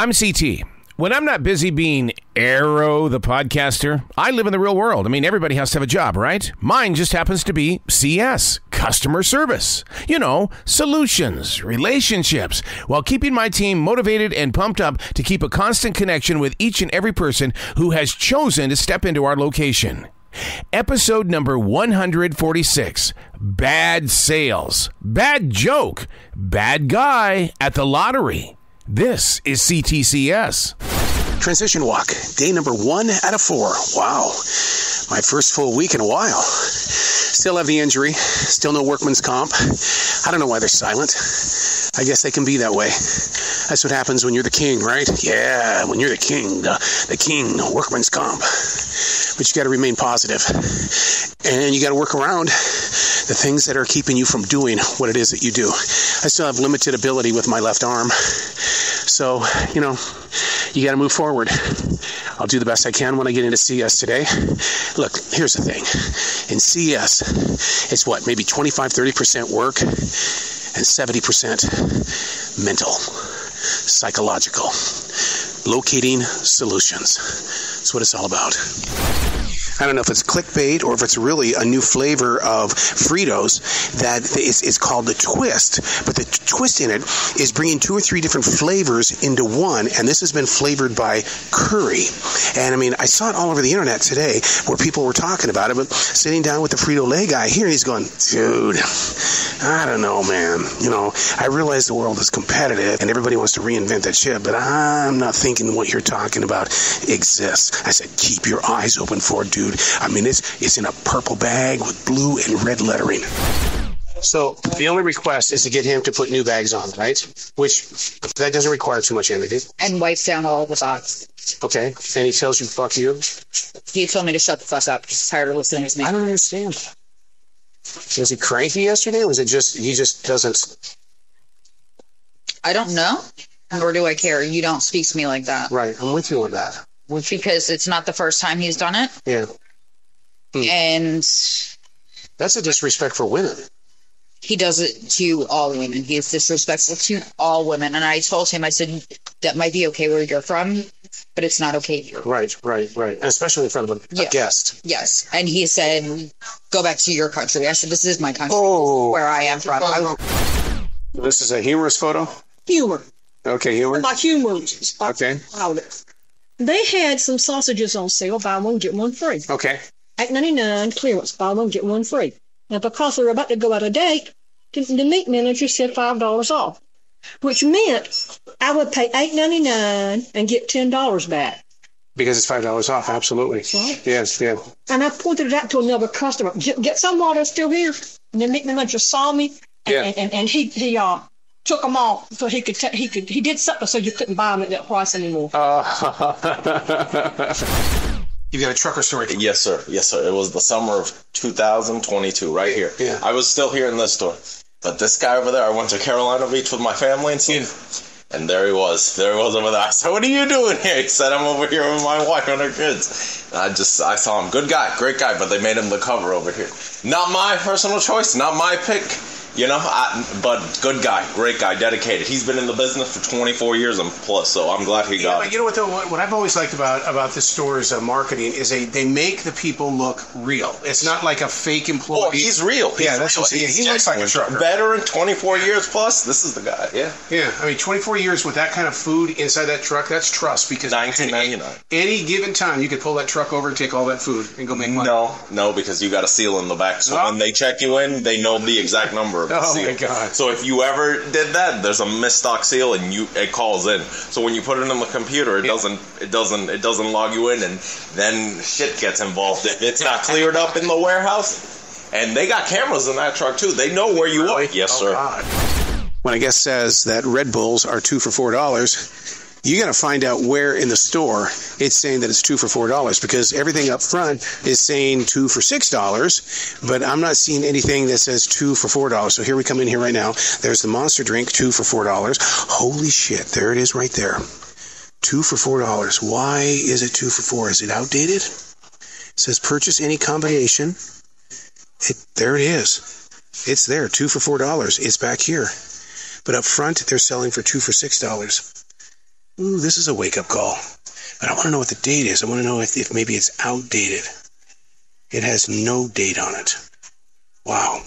I'm CT. When I'm not busy being Arroe, the podcaster, I live in the real world. I mean, everybody has to have a job, right? Mine just happens to be C.S. Customer Service. You know, solutions, relationships, while keeping my team motivated and pumped up to keep a constant connection with each and every person who has chosen to step into our location. Episode number 146, Bad Sales, Bad Joke, Bad Guy at the Lottery. This is C.T.C.S. Transition walk, day number 1 out of 4. Wow, my first full week in a while. Still have the injury, still no workman's comp. I don't know why they're silent. I guess they can be that way. That's what happens when you're the king, right? Yeah, when you're the king, workman's comp. But you got to remain positive. And you got to work around the things that are keeping you from doing what it is that you do. I still have limited ability with my left arm. So, you got to move forward. I'll do the best I can when I get into CS today. Look, here's the thing. In CS, it's what, maybe 25-30% work and 70% mental, psychological. Locating solutions. That's what it's all about. I don't know if it's clickbait or if it's really a new flavor of Fritos that is called the twist. But the twist in it is bringing 2 or 3 different flavors into one, and this has been flavored by curry. And I mean, I saw it all over the internet today where people were talking about it, but sitting down with the Frito-Lay guy here, he's going, dude, I don't know, man. I realize the world is competitive and everybody wants to reinvent that shit, but I'm not thinking what you're talking about exists. I said, keep your eyes open for it, dude. I mean, it's in a purple bag with blue and red lettering. So the only request is to get him to put new bags on, right? Which, that doesn't require too much energy. And wipes down all the socks. Okay. And he tells you, fuck you? He told me to shut the fuck up. He's tired of listening to me. I don't understand. Was he cranky yesterday? Or was it just, he just doesn't? I don't know. Nor do I care. You don't speak to me like that. Right. I'm with you on that. Because it's not the first time he's done it. Yeah. And that's a disrespect for women. He does it to all women. He is disrespectful to all women. And I told him, I said, that might be okay where you're from, but it's not okay here. Right. And especially in front of a guest. Yes. And he said, go back to your country. I said, this is my country. Where I am from. This is a humorous photo? Humor. Okay, humor. About humor. Okay. They had some sausages on sale, buy one, get one free. Okay. $8.99 clearance, buy one, get one free. Now, because they were about to go out of date, the meat manager said $5 off, which meant I would pay $8.99 and get $10 back. Because it's $5 off, absolutely. Right? Yes, yeah. And I pointed it out to another customer. Get some while they're still here. And the meat manager saw me, and he took them off so he did something so you couldn't buy them at that price anymore. You got a trucker story? Yes, sir. It was the summer of 2022, right here. Yeah. I was still here in this store. But this guy over there, I went to Carolina Beach with my family and stuff. Yeah. And there he was over there. I said, what are you doing here? He said, I'm over here with my wife and her kids. And I saw him. Good guy, great guy, but they made him the cover over here. Not my personal choice, not my pick. But good guy, great guy, dedicated. He's been in the business for 24 years and plus, so I'm glad he got it. You know what, though? What I've always liked about this store's marketing is they make the people look real. It's not like a fake employee. Oh, he's real. He looks like a trucker. Veteran, 24 years plus. This is the guy, yeah. Yeah, I mean, 24 years with that kind of food inside that truck, that's trust. Because $19.99. Any given time, you could pull that truck over and take all that food and go make money. No, because you got a seal in the back. So when they check you in, they know the exact number. Oh my God. So if you ever did that, there's a misstock seal and it calls in. So when you put it in the computer, it doesn't log you in, and then shit gets involved. If it's not cleared up in the warehouse, and they got cameras in that truck too, they know where you are. Yes, sir. God. When a guest says that Red Bulls are 2 for $4, you got to find out where in the store it's saying that it's 2 for $4, because everything up front is saying 2 for $6, but I'm not seeing anything that says 2 for $4. So here we come in here right now. There's the Monster drink, 2 for $4. Holy shit, there it is right there. 2 for $4. Why is it 2 for $4? Is it outdated? It says purchase any combination. There it is. It's there, 2 for $4. It's back here. But up front, they're selling for 2 for $6. Ooh, this is a wake-up call. But I want to know what the date is. I want to know if maybe it's outdated. It has no date on it. Wow.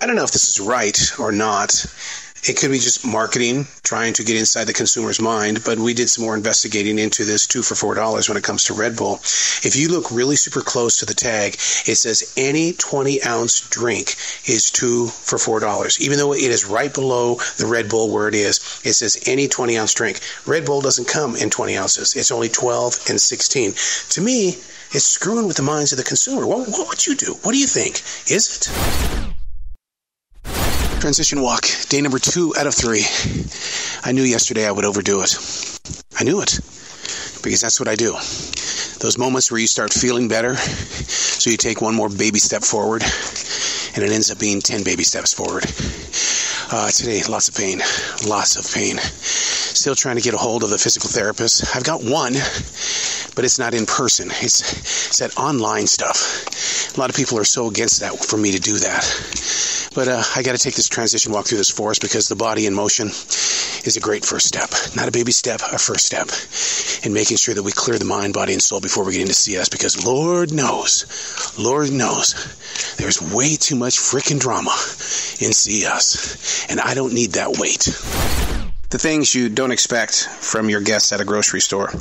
I don't know if this is right or not. It could be just marketing, trying to get inside the consumer's mind, but we did some more investigating into this 2 for $4 when it comes to Red Bull. If you look really super close to the tag, it says any 20-ounce drink is 2 for $4. Even though it is right below the Red Bull where it says any 20-ounce drink. Red Bull doesn't come in 20 ounces. It's only 12 and 16. To me, it's screwing with the minds of the consumer. What would you do? What do you think? Is it? Transition walk, day number 2 out of 3. I knew yesterday I would overdo it. I knew it, because that's what I do. Those moments where you start feeling better, so you take one more baby step forward, and it ends up being 10 baby steps forward. Today, lots of pain. Still trying to get a hold of the physical therapist. I've got one, but it's not in person. It's that online stuff. A lot of people are so against that for me to do that. But I got to take this transition walk through this forest because the body in motion is a great first step. Not a baby step, a first step. In making sure that we clear the mind, body, and soul before we get into CS, because Lord knows, there's way too much freaking drama in CS. And I don't need that weight. The things you don't expect from your guests at a grocery store,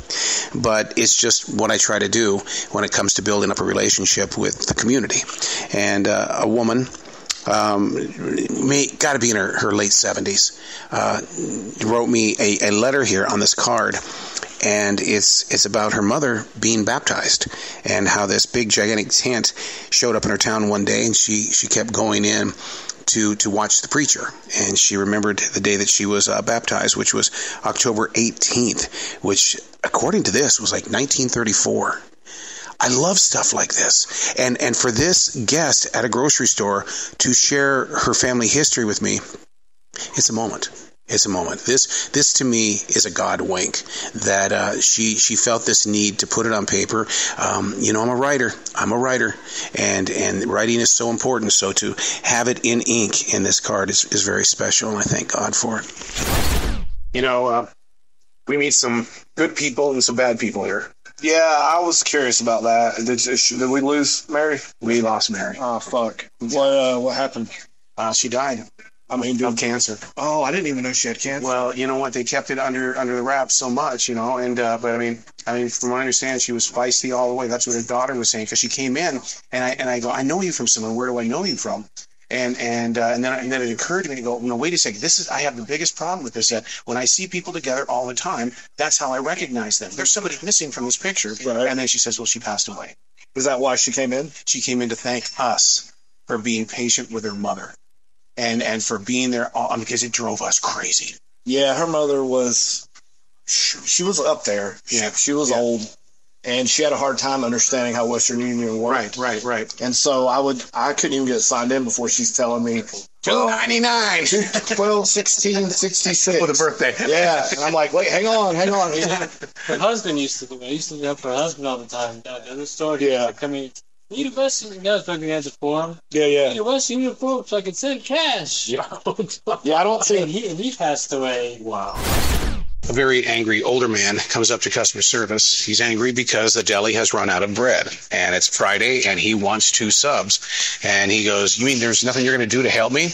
but it's just what I try to do when it comes to building up a relationship with the community. And a woman, got to be in her late 70s, wrote me a letter here on this card, and it's about her mother being baptized and how this big gigantic tent showed up in her town one day, and she kept going in to watch the preacher, and she remembered the day that she was baptized, which was October 18th, which according to this was like 1934. I love stuff like this. And for this guest at a grocery store to share her family history with me, it's a moment. It's a moment. This to me is a God wink that she felt this need to put it on paper. I'm a writer, and writing is so important. So to have it in ink in this card is very special, and I thank God for it. We meet some good people and some bad people here. Yeah, I was curious about that. Did we lose Mary? We lost Mary. Oh, fuck. What happened? She died. Of cancer. Oh, I didn't even know she had cancer. Well, you know what? They kept it under the wraps so much, and but I mean, from what I understand, she was feisty all the way. That's what her daughter was saying, because she came in, and I go, I know you from somewhere. Where do I know you from? And then it occurred to me to go, no, wait a second. I have the biggest problem with this. That when I see people together all the time, that's how I recognize them. There's somebody missing from this picture. Right. And then she says, well, she passed away. Is that why she came in? She came in to thank us for being patient with her mother, and for being there because it drove us crazy. Yeah, her mother was, she was up there. Yeah, she was old. And she had a hard time understanding how Western Union worked. Right. And so I couldn't even get signed in before she's telling me $2.99, 12/16/66 for the birthday. Yeah, and I'm like, wait, hang on. Her husband used to do it. I used to help her husband all the time down at the store. Yeah. Like, you need a bus. You guys fucking had the form. Yeah. You need a bus. You need a form so I can send cash. Yeah, I don't see. And he passed away. Wow. A very angry older man comes up to customer service. He's angry because the deli has run out of bread, and it's Friday, and he wants 2 subs. And he goes, you mean there's nothing you're going to do to help me?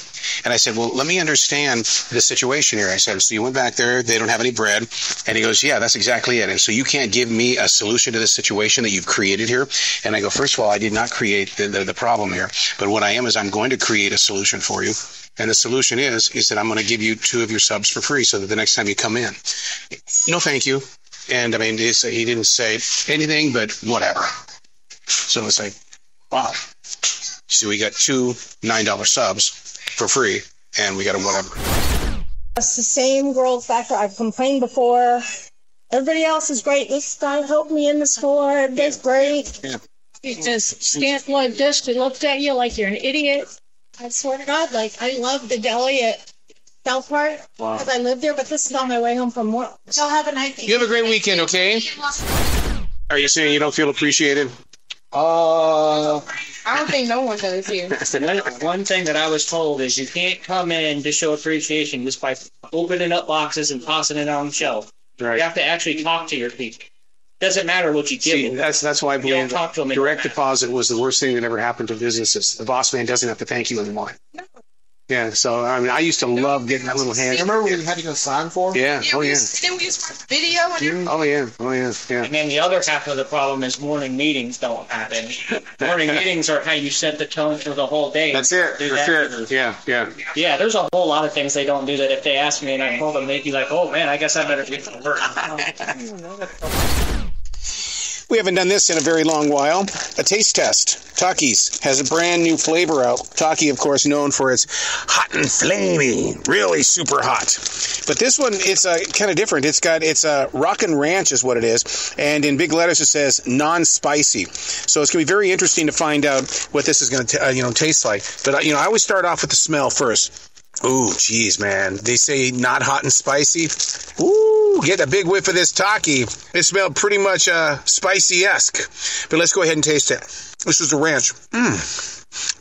And I said, well, let me understand the situation here. I said, so you went back there, they don't have any bread. And he goes, yeah, that's exactly it. And so you can't give me a solution to this situation that you've created here? And I go, first of all, I did not create the problem here. But what I am is I'm going to create a solution for you. And the solution is that I'm going to give you 2 of your subs for free so that the next time you come in. No, thank you. And I mean, he didn't say anything, but whatever. So it's like, wow. So we got 2 $9 subs for free, and we got a whatever. It's the same growth factor. I've complained before. Everybody else is great. This guy helped me in the store. Everybody's great. Yeah. He just stands like this and looks at you like you're an idiot. I swear to God, I love the deli at South Park because I live there, but this is on my way home from work. So have a nice day. You have a great weekend, okay? Are you saying you don't feel appreciated? I I don't think no one does here. One thing that I was told is you can't come in to show appreciation just by opening up boxes and tossing it on the shelf. Right. You have to actually talk to your people. Doesn't matter what you give See, them. that's why I You don't believe talk to them. direct deposit was the worst thing that ever happened to businesses. The boss man doesn't have to thank you anymore. Yeah, so I mean, I used to love getting that little hand. Remember when you had to go sign for them? Yeah. Oh yeah. Then we just watch video and everything. Oh yeah. Oh yeah. Yeah. And then the other half of the problem is morning meetings don't happen. Morning meetings are how you set the tone for the whole day. That's it. Do That's that. it. Yeah. Yeah. Yeah, there's a whole lot of things they don't do that if they ask me and I told them, they'd be like, oh man, I guess I better get to work. We haven't done this in a very long while. A taste test. Takis has a brand new flavor out. Taki, of course, known for its hot and flamey, really super hot. But this one, it's kind of different. It's a Rockin' Ranch is what it is, and in big letters it says non-spicy. So it's going to be very interesting to find out what this is going to taste like. But I always start off with the smell first. Ooh, geez, man. They say not hot and spicy. Ooh, get a big whiff of this Taki. It smelled pretty much spicy-esque. But let's go ahead and taste it. This is the ranch.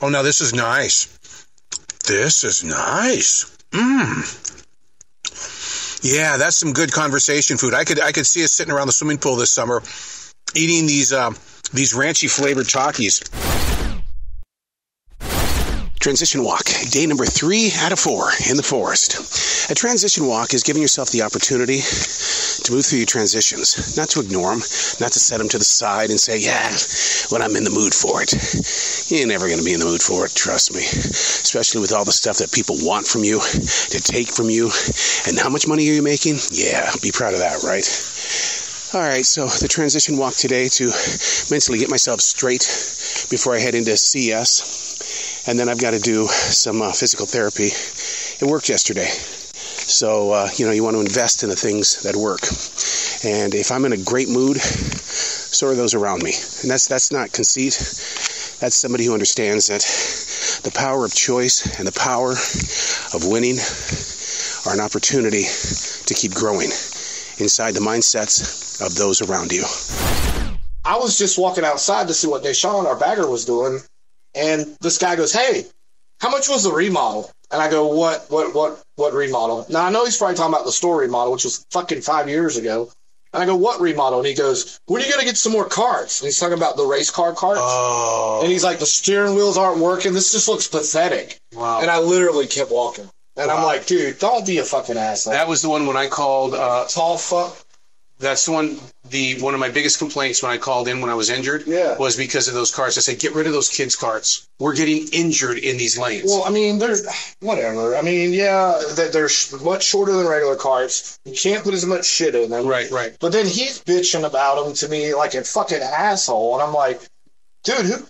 Oh, now this is nice. This is nice. Yeah, that's some good conversation food. I could see us sitting around the swimming pool this summer eating these ranchy flavored Takis. Transition walk, day number 3 out of 4 in the forest. A transition walk is giving yourself the opportunity to move through your transitions, not to ignore them, not to set them to the side and say, yeah, when I'm in the mood for it. You're never going to be in the mood for it, trust me. Especially with all the stuff that people want from you, to take from you. And how much money are you making? Yeah, be proud of that, right? All right, so the transition walk today to mentally get myself straight before I head into CS. And then I've got to do some physical therapy. It worked yesterday. So, you want to invest in the things that work. And if I'm in a great mood, so are those around me. And that's not conceit. That's somebody who understands that the power of choice and the power of winning are an opportunity to keep growing inside the mindsets of those around you. I was just walking outside to see what Deshaun, our bagger, was doing. And this guy goes, hey, how much was the remodel? And I go, what remodel? Now, I know he's probably talking about the store remodel, which was fucking 5 years ago. And I go, what remodel? And he goes, when are you going to get some more carts? And he's talking about the race car carts. Oh. And he's like, the steering wheels aren't working. This just looks pathetic. Wow. And I literally kept walking. And I'm like, dude, don't be a fucking asshole. That was the one when I called. Tall fuck. That's the one. One of my biggest complaints when I called in when I was injured was because of those carts. I said, get rid of those kids' carts. We're getting injured in these lanes. Well, I mean, there's whatever. I mean, yeah, they're much shorter than regular carts. You can't put as much shit in them. Right. But then he's bitching about them to me like a fucking asshole, and I'm like, dude,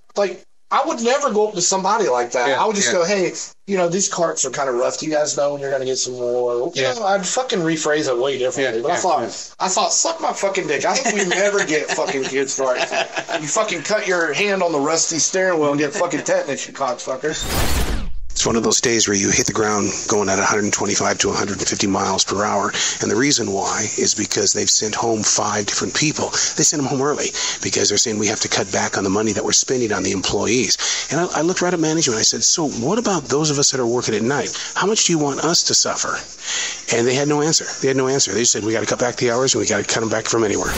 I would never go up to somebody like that. I would just go, hey, these carts are kind of rough. Do you guys know when you're going to get some more? I'd fucking rephrase it way differently. But I thought, suck my fucking dick. I hope we never get fucking kids carts. You fucking cut your hand on the rusty steering wheel and get fucking tetanus, you cocksucker. It's one of those days where you hit the ground going at 125 to 150 miles per hour. And the reason why is because they've sent home 5 different people. They sent them home early because they're saying we have to cut back on the money that we're spending on the employees. And I looked right at management. I said, so what about those of us that are working at night? How much do you want us to suffer? And they had no answer. They said, we got to cut back the hours and we got to cut them back from anywhere.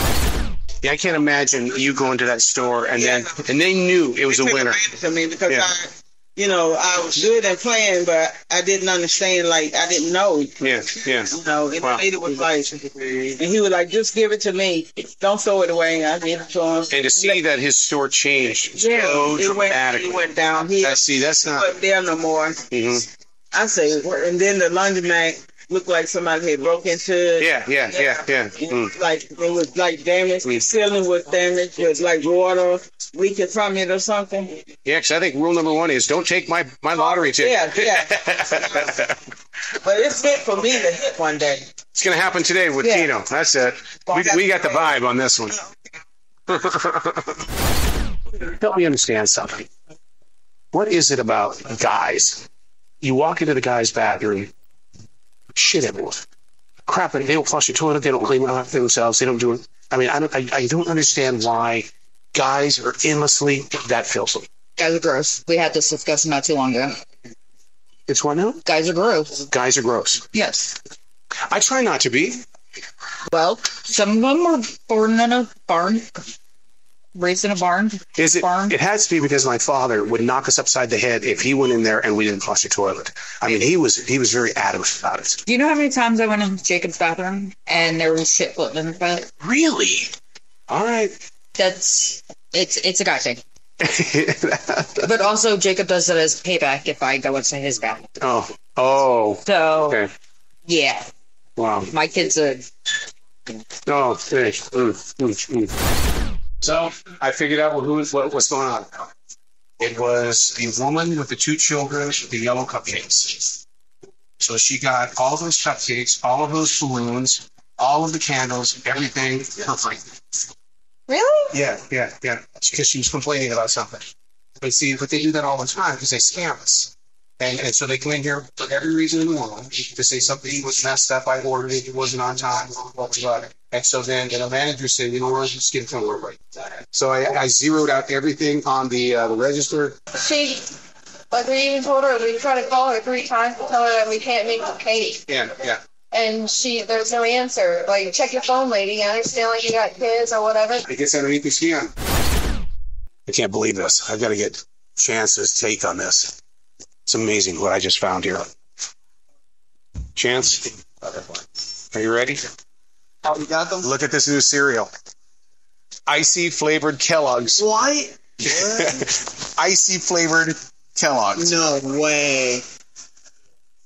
Yeah, I can't imagine you going to that store and they knew it was a winner. I mean, because I was good at playing, but I didn't understand, I didn't know. Yeah. And the lady was like, and he was like, just give it to me. Don't throw it away. I gave it to him. And to see that his store changed so dramatically. It went down. That's not. He wasn't there no more. Mm-hmm. I say, and then the laundromat looked like somebody had broke into it. Yeah. Like, it was damaged. The ceiling was damaged. It was like water leaking from it or something. Yeah, because I think rule number 1 is don't take my lottery ticket. Yeah. But it's meant for me to hit one day. It's going to happen today with Tino. That's it. We got the vibe on this one. Help me understand something. What is it about guys? You walk into the guy's bathroom, shit everywhere. Crap, they don't flush your toilet, they don't clean up themselves, they don't do it. I mean, I don't understand why guys are endlessly that filthy. Guys are gross. We had this discussion not too long ago. It's what now? Guys are gross. Guys are gross. Yes. I try not to be. Well, some of them were born in a barn. Raised in a barn. Is it? Barn. It has to be because my father would knock us upside the head if he went in there and we didn't flush the toilet. I mean, he was very adamant about it. Do you know how many times I went into Jacob's bathroom and there was shit floating in the toilet? Really? All right. It's a guy thing. But also, Jacob does it as payback if I go into his bathroom. Oh. So, Okay. yeah. Wow. My kid's a... Oh, okay. So I figured out what was going on. It was the woman with the 2 children, the yellow cupcakes. So she got all those cupcakes, all of those balloons, all of the candles, everything perfect. Really? Yeah. Because she was complaining about something. But see, they do that all the time because they scam us. And so they come in here for every reason in the world to say something was messed up. I ordered it. It wasn't on time. And so then the manager said, you know what, just get it from right. So I zeroed out everything on the register. We even told her, we tried to call her 3 times to tell her that we can't make the cake. Yeah. And there's no answer. Like, check your phone, lady. I understand, like, you got kids or whatever. I guess underneath the skin. I can't believe this. I've got to get Chance's take on this. It's amazing what I just found here. Chance, are you ready? Oh, you got them? Look at this new cereal. Icy flavored Kellogg's. What? Icy flavored Kellogg's. No way.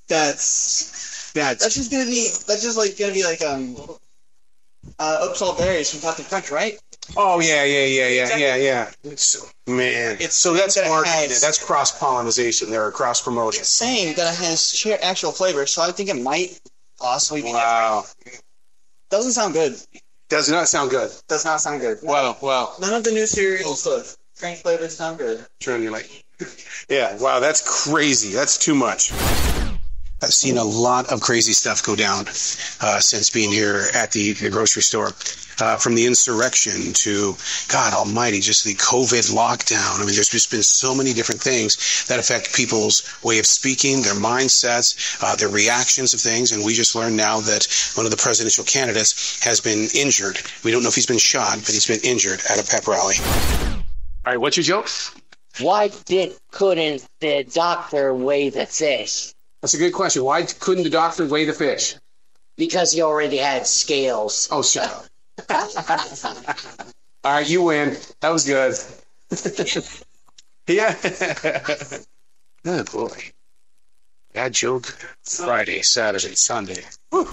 That's just gonna be like Upsalt berries from Captain Crunch, right? Oh yeah. So that's marketing. That's cross pollination. They're cross promotion. Saying that it has actual flavor, so I think it might possibly be Wow. different. Doesn't sound good. Does not sound good. Does not sound good. Wow. None of the new cereals, strange flavors sound good. Yeah, wow, that's crazy. That's too much. I've seen a lot of crazy stuff go down since being here at the grocery store. From the insurrection to, God almighty, just the COVID lockdown. I mean, there's just been so many different things that affect people's way of speaking, their mindsets, their reactions of things. And we just learned now that one of the presidential candidates has been injured. We don't know if he's been shot, but he's been injured at a pep rally. All right, what's your joke? Why couldn't the doctor weigh the fish? That's a good question. Why couldn't the doctor weigh the fish? Because he already had scales. Oh, shut up. All right, you win. That was good. Yeah. Good boy. Bad joke. Friday, Saturday, Sunday. Whew.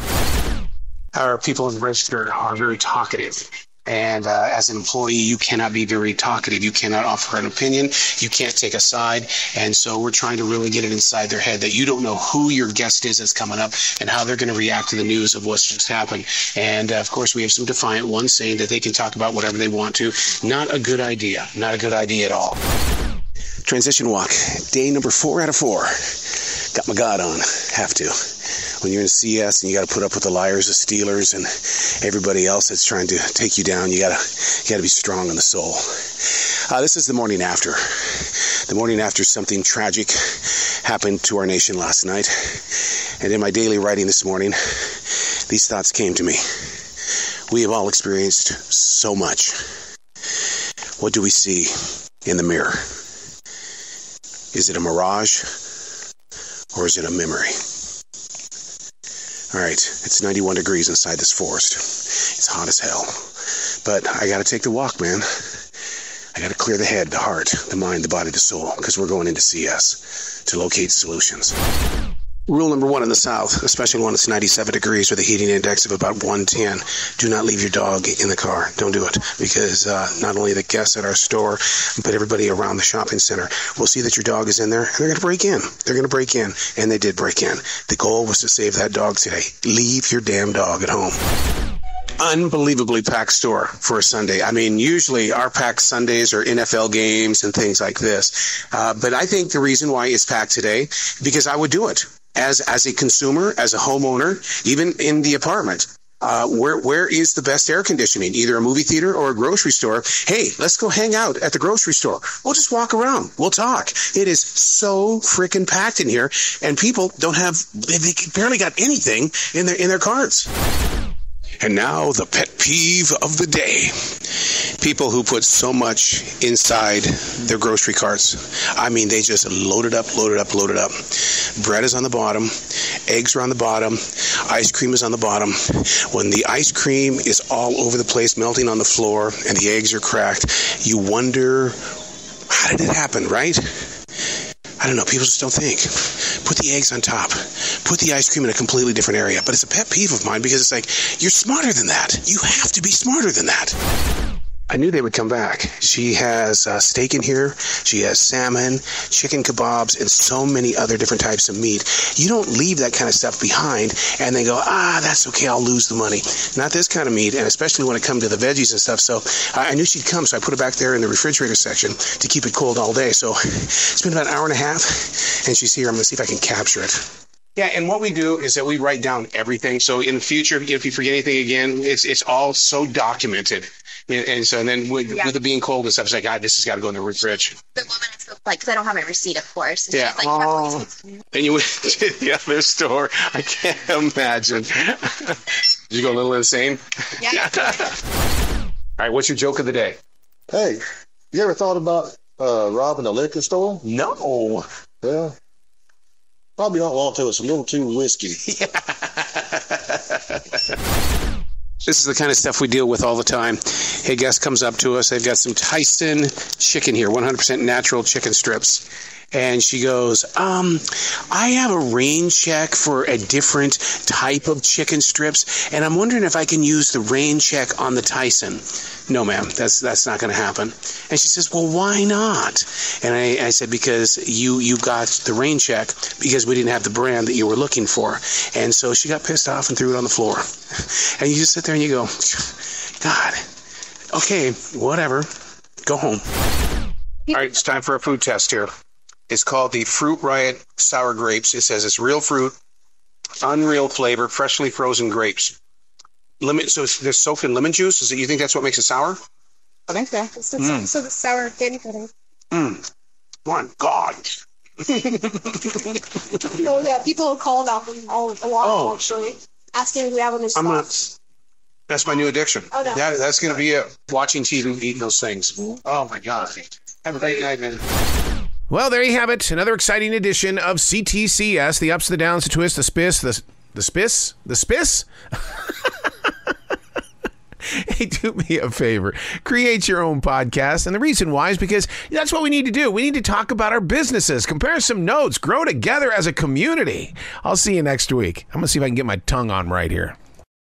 Our people in the register are very talkative. And as an employee, you cannot be very talkative. You cannot offer an opinion. You can't take a side. And so we're trying to really get it inside their head that you don't know who your guest is that's coming up and how they're going to react to the news of what's just happened. And, of course, we have some defiant ones saying that they can talk about whatever they want to. Not a good idea. Not a good idea at all. Transition walk. Day number 4 out of 4. Got my God on. Have to. When you're in CS and you got to put up with the liars, the stealers, and everybody else that's trying to take you down, you got to be strong in the soul. This is the morning after. The morning after something tragic happened to our nation last night. And in my daily writing this morning, these thoughts came to me. We have all experienced so much. What do we see in the mirror? Is it a mirage or is it a memory? All right, it's 91 degrees inside this forest. It's hot as hell. But I got to take the walk, man. I got to clear the head, the heart, the mind, the body, the soul, because we're going into CS to locate solutions. Rule number 1 in the South, especially when it's 97 degrees with a heating index of about 110, do not leave your dog in the car. Don't do it, because not only the guests at our store, but everybody around the shopping center will see that your dog is in there, and they're going to break in. They're going to break in, and they did break in. The goal was to save that dog today. Leave your damn dog at home. Unbelievably packed store for a Sunday. I mean, usually our packed Sundays are NFL games and things like this. But I think the reason why it's packed today, because I would do it. As a consumer, as a homeowner, even in the apartment, Where is the best air conditioning? Either a movie theater or a grocery store. Hey, let's go hang out at the grocery store. We'll just walk around. We'll talk. It is so freaking packed in here, and people they barely got anything in their carts. And now the pet peeve of the day. People who put so much inside their grocery carts. I mean, they just load it up. Bread is on the bottom. Eggs are on the bottom. Ice cream is on the bottom. When the ice cream is all over the place, melting on the floor, and the eggs are cracked, you wonder, how did it happen, right? I don't know. People just don't think. Put the eggs on top. Put the ice cream in a completely different area. But it's a pet peeve of mine because it's like, you're smarter than that. You have to be smarter than that. I knew they would come back. She has steak in here. She has salmon, chicken kebabs, and so many other different types of meat. You don't leave that kind of stuff behind and then go, that's okay, I'll lose the money. Not this kind of meat, and especially when it comes to the veggies and stuff. So I knew she'd come, so I put it back there in the refrigerator section to keep it cold all day. So it's been about an hour and a half, and she's here. I'm going to see if I can capture it. Yeah, and what we do is that we write down everything. So in the future, if you forget anything again, it's all so documented. And so then with it being cold and stuff, it's like, this has got to go in the fridge. The woman is so, because I don't have my receipt, of course. It's just and you went to the other store. I can't imagine. Did you go a little insane? Yeah. All right, what's your joke of the day? Hey, you ever thought about robbing a liquor store? No. Well, probably don't want to. It's a little too risky. This is the kind of stuff we deal with all the time. A guest comes up to us. They've got some Tyson chicken here, 100% natural chicken strips. And she goes, I have a rain check for a different type of chicken strips, and I'm wondering if I can use the rain check on the Tyson. No, ma'am, that's not going to happen. And she says, well, why not? And I said, because you got the rain check because we didn't have the brand that you were looking for. And so she got pissed off and threw it on the floor. And you just sit there and you go, God, okay, whatever, go home. All right, it's time for a food test here. It's called the Fruit Riot Sour Grapes. It says it's real fruit, unreal flavor, freshly frozen grapes. So they're soaked in lemon juice? You think that's what makes it sour? I think so. So the sour candy pudding. My God. So yeah, people call about them a lot, actually, asking if we have them in stock. That's my new addiction. Oh, no. That's going to be it. Watching TV, eating those things. Oh, my God. Have a great night, man. Well, there you have it. Another exciting edition of C.T.C.S. The ups, the downs, the twists, the spiss, the spiss? Hey, do me a favor. Create your own podcast. And the reason why is because that's what we need to do. We need to talk about our businesses, compare some notes, grow together as a community. I'll see you next week. I'm going to see if I can get my tongue on right here.